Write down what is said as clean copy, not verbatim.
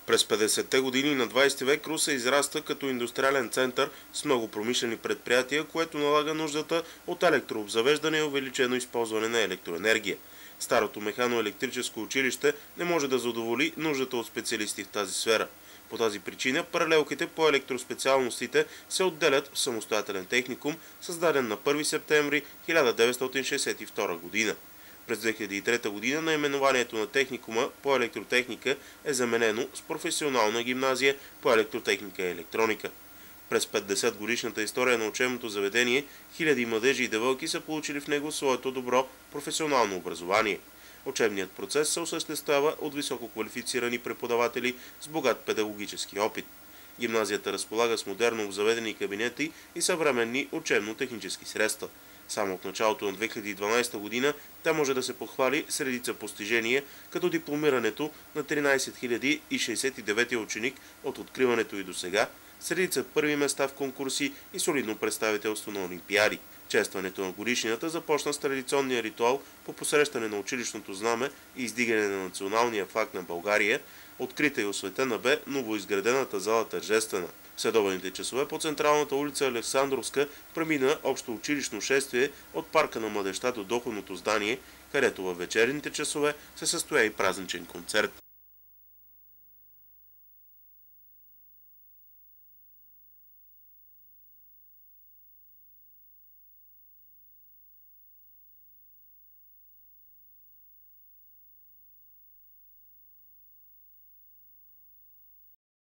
През 50-те години на 20 век Русе израста като индустриален център с много промишлени предприятия, което налага нуждата от електрообзавеждане и увеличено използване на електроенергия. Старото механо-електрическо училище не може да задоволи нуждата от специалисти в тази сфера. По тази причина паралелките по електроспециалностите се отделят в самостоятелен техникум, създаден на 1 септември 1962 година. През 2003 година наименованието на техникума по електротехника е заменено с професионална гимназия по електротехника и електроника. През 50-годишната история на учебното заведение, хиляди младежи и девойки са получили в него своето добро професионално образование. Учебният процес се осъществява от високо квалифицирани преподаватели с богат педагогически опит. Гимназията разполага с модерно обзаведени кабинети и съвременни учебно-технически средства. Само от началото на 2012 година тя може да се похвали с редица постижения, като дипломирането на 13 069 ученик от откриването и до сега, с редица първи места в конкурси и солидно представителство на олимпиади. Честването на годишнината започна с традиционния ритуал по посрещане на училищното знаме и издигане на националния флаг на България. Открита и осветена бе новоизградената зала Тържествена. В следобедните часове по централната улица Александровска премина общо училищно шествие от парка на младежта до доходното здание, където във вечерните часове се състоя и празничен концерт.